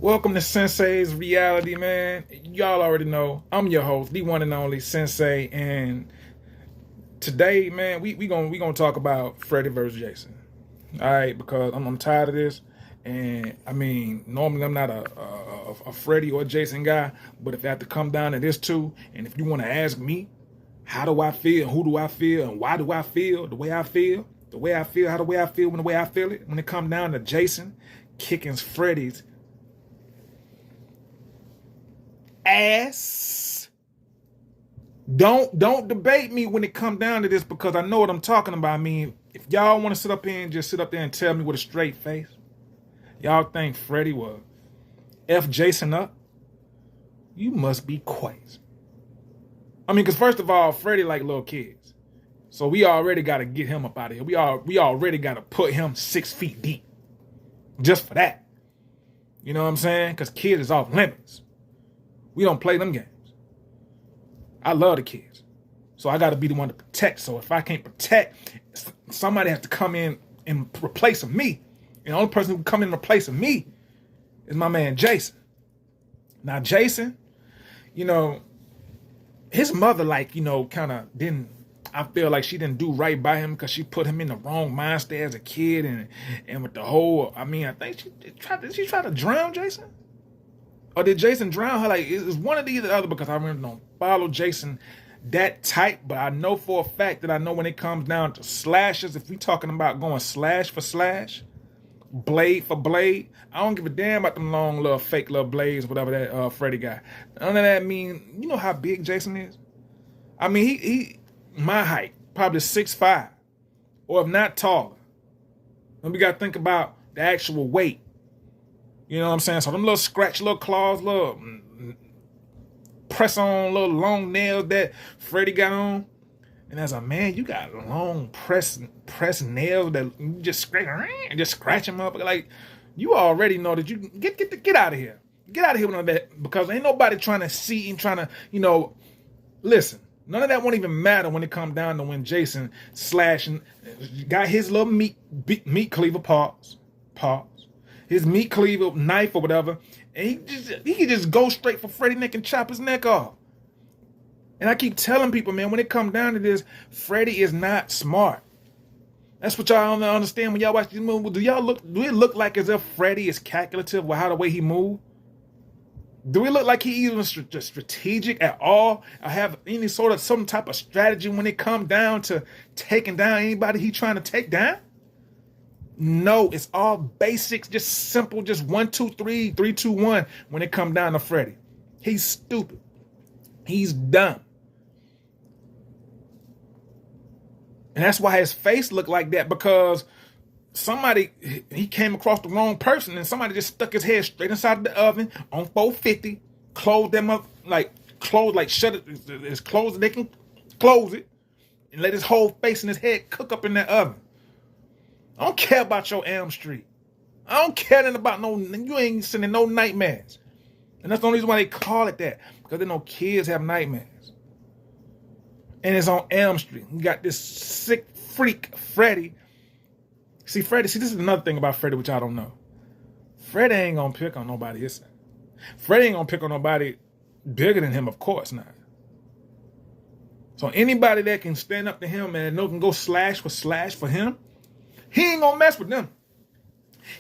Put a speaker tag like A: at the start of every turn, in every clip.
A: Welcome to Sensei's Reality, man. Y'all already know I'm your host, the one and only Sensei, and today, man, we gonna talk about Freddy versus Jason. All right, because I'm tired of this, and I mean, normally I'm not a Freddy or Jason guy, but if I have to come down to this too, and if you want to ask me, how do I feel, who do I feel, and why do I feel the way I feel, how the way I feel when the way I feel it, when it come down to Jason kicking Freddy's ass. Don't debate me when it come down to this, because I know what I'm talking about. I mean, if y'all want to sit up here and just sit up there and tell me with a straight face, y'all think Freddy will F Jason up, you must be crazy. I mean, because first of all, Freddy like little kids. So we already got to get him up out of here. We already got to put him 6 feet deep. Just for that. You know what I'm saying? Because kid is off limits. We don't play them games. I love the kids. So I got to be the one to protect. So if I can't protect, somebody has to come in and replace me. And the only person who can come in and replace me is my man Jason. Now Jason, you know, his mother, kind of didn't, I feel like she didn't do right by him because she put him in the wrong mindset as a kid. And with the whole, I mean, I think did she try to drown Jason? Or did Jason drown her? Like, it's one of the other, because I really don't follow Jason that tight. But I know for a fact that I know when it comes down to slashes, if we talking about going slash for slash, blade for blade, I don't give a damn about them long little fake little blades, whatever that Freddy got. None of that mean, you know how big Jason is? I mean, he my height, probably 6'5", or if not taller. And we got to think about the actual weight. You know what I'm saying? So them little scratch, little claws, little press on, little long nails that Freddy got on. And as a man, you got long press nails that you just scratch them up. Like, you already know that you get out of here. Get out of here with all that, because ain't nobody trying to see and trying to, listen. None of that won't even matter when it comes down to when Jason slashing, got his little meat cleaver pause. His meat cleaver knife or whatever, and he can just go straight for Freddy neck and chop his neck off. And I keep telling people, man, when it comes down to this, Freddy is not smart. That's what y'all don't understand when y'all watch these movies. Do it look like as if Freddy is calculative with how the way he move? Do we look like he even strategic at all, or have any some type of strategy when it comes down to taking down anybody he trying to take down? No, it's all basics, just simple, just 1, 2, 3, 3, 2, 1 when it comes down to Freddy. He's stupid. He's dumb. And that's why his face looked like that, because he came across the wrong person, and somebody just stuck his head straight inside the oven on 450, closed them up, shut it as close as they can close it, and let his whole face and his head cook up in that oven. I don't care about your Elm Street. I don't care nothing about you ain't sending no nightmares. And that's the only reason why they call it that, because they know kids have nightmares. And it's on Elm Street. You got this sick freak, Freddy. See, this is another thing about Freddy, which I don't know. Freddy ain't gonna pick on nobody, is it? Freddy ain't gonna pick on nobody bigger than him, of course not. So anybody that can stand up to him and can go slash for him, he ain't gonna mess with them.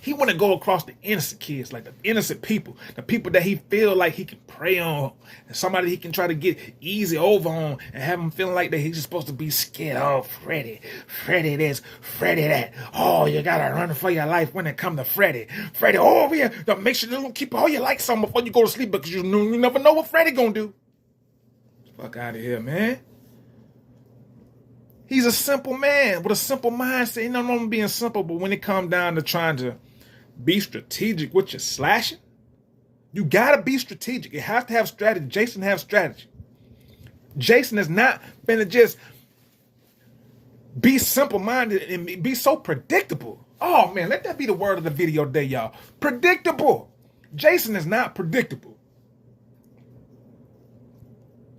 A: He want to go across the innocent kids, like the innocent people, the people that he feel like he can prey on, and somebody he can try to get easy over on, and have him feeling like that he's supposed to be scared. Oh, Freddy this, Freddy that. Oh, you gotta run for your life when it come to Freddy. Freddy, oh yeah, make sure you don't keep all your lights on before you go to sleep, because you never know what Freddy gonna do. Fuck out of here, man. He's a simple man with a simple mindset. You know, I'm being simple, but when it comes down to trying to be strategic with your slashing, you gotta be strategic. It has to have strategy. Jason has strategy. Jason is not gonna just be simple-minded and be so predictable. Oh man, let that be the word of the video today, y'all. Predictable. Jason is not predictable.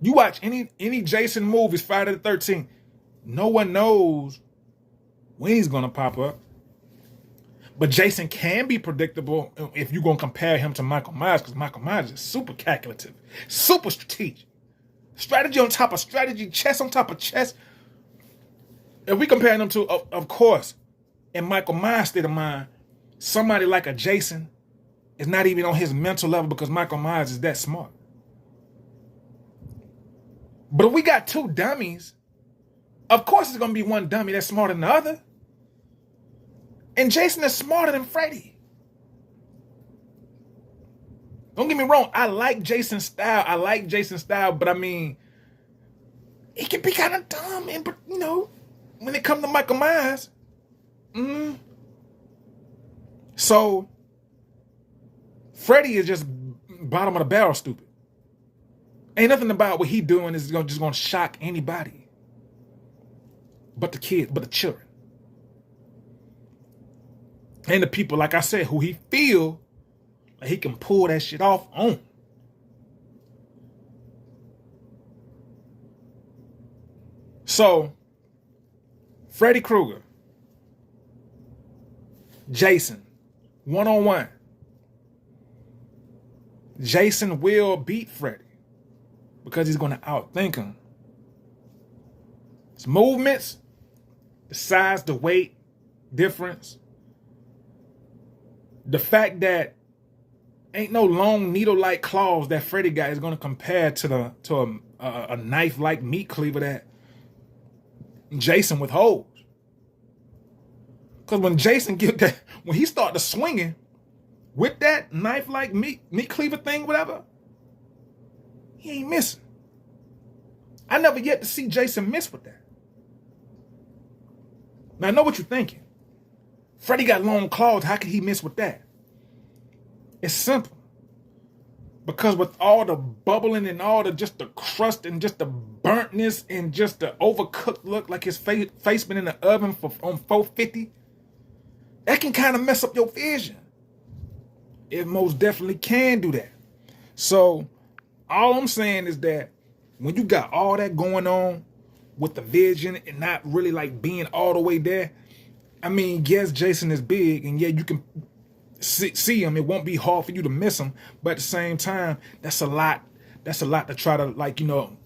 A: You watch any Jason movies, Friday the 13th. No one knows when he's going to pop up. But Jason can be predictable if you're going to compare him to Michael Myers, because Michael Myers is super calculative, super strategic. Strategy on top of strategy, chess on top of chess. If we compare them to, of course, in Michael Myers' state of mind, somebody like a Jason is not even on his mental level because Michael Myers is that smart. But if we got two dummies, of course it's going to be one dummy that's smarter than the other. And Jason is smarter than Freddy. Don't get me wrong, I like Jason's style. But I mean, he can be kind of dumb. And, you know, when it comes to Michael Myers, so Freddy is just bottom of the barrel stupid. Ain't nothing about what he doing is just going to shock anybody. But the kids, but the children. And the people, like I said, who he feel like he can pull that shit off on. So, Freddy Krueger, Jason, one-on-one. Jason will beat Freddy because he's going to outthink him. His movements, the size, the weight difference, the fact that ain't no long needle-like claws that Freddy got is going to compare to a knife-like meat cleaver that Jason withholds. Because when Jason when he started swinging with that knife-like meat cleaver thing, whatever, he ain't missing. I never yet to see Jason miss with that. Now I know what you're thinking. Freddy got long claws. How could he miss with that? It's simple. Because with all the bubbling and all the just the crust and just the burntness and just the overcooked look like his face been in the oven on 450, that can kind of mess up your vision. It most definitely can do that. So all I'm saying is that when you got all that going on with the vision and not really like being all the way there, I mean, yes, Jason is big, and yeah, you can see him. It won't be hard for you to miss him, but at the same time, that's a lot. That's a lot to try to, like, you know,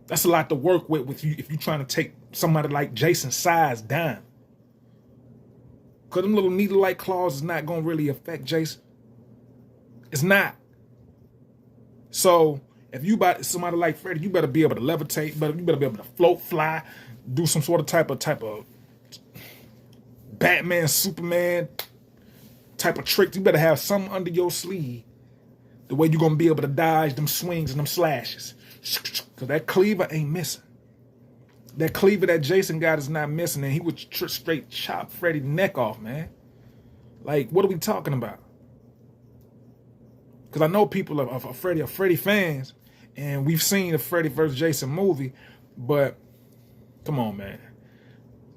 A: that's a lot to work with you if you're trying to take somebody like Jason's size down. Because them little needle-like claws is not going to really affect Jason. It's not. So if you about somebody like Freddy, you better be able to levitate, but you better be able to float, fly, do some sort of type of Batman, Superman type of trick. You better have something under your sleeve. The way you're going to be able to dodge them swings and them slashes. Because that cleaver ain't missing. That cleaver that Jason got is not missing. And he would straight chop Freddy's neck off, man. Like, what are we talking about? Because I know people are Freddy fans. And we've seen the Freddy vs. Jason movie. But, come on, man.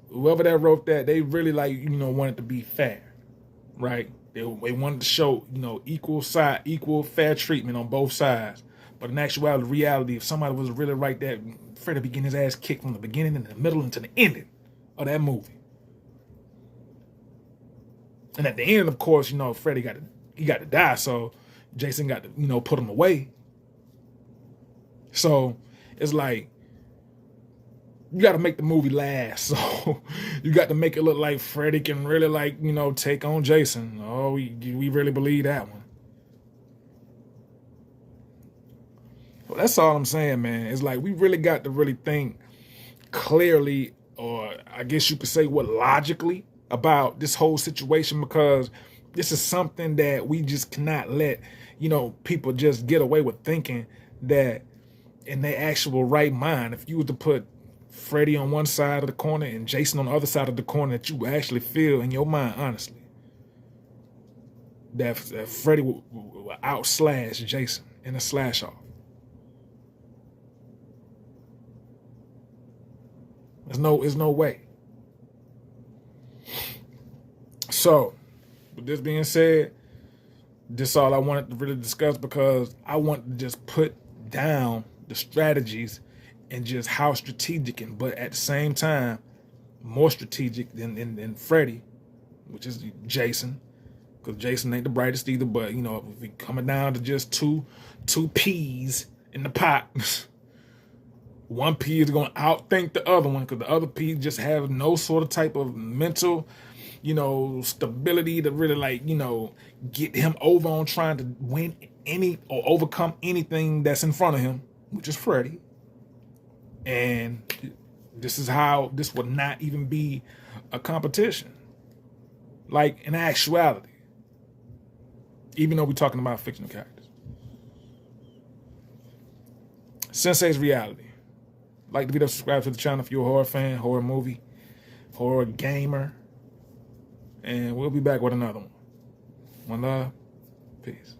A: Whoever that wrote that, they really, like, you know, wanted to be fair. Right? They wanted to show, you know, equal fair treatment on both sides. But in actuality, reality, if somebody was really right there, Freddy be getting his ass kicked from the beginning and the middle and to the ending of that movie. And at the end, of course, you know, Freddy got to die, so Jason got to, you know, put him away. So it's like, you got to make the movie last. So you got to make it look like Freddy can really, like, you know, take on Jason. Oh, we really believe that one. Well, that's all I'm saying, man. It's like we really got to really think clearly, or I guess you could say what logically, about this whole situation, because this is something that we just cannot let, you know, people just get away with thinking that in their actual right mind, if you were to put Freddy on one side of the corner and Jason on the other side of the corner, that you actually feel in your mind, honestly, that Freddy will outslash Jason in a slash off. There's no way. So, with this being said, this is all I wanted to really discuss, because I want to just put down the strategies and just how strategic, but at the same time, more strategic than Freddy which is Jason, because Jason ain't the brightest either. But you know, if we coming down to just two peas in the pot, one pea is gonna outthink the other one, because the other pea just have no sort of type of mental, you know, stability to really, like, you know, get him over on trying to win any or overcome anything that's in front of him, which is Freddy. And this is how this would not even be a competition, like in actuality, even though we're talking about fictional characters. Sensei's reality. Like the video, subscribe to the channel if you're a horror fan, horror movie, horror gamer. And we'll be back with another one. One love. Peace.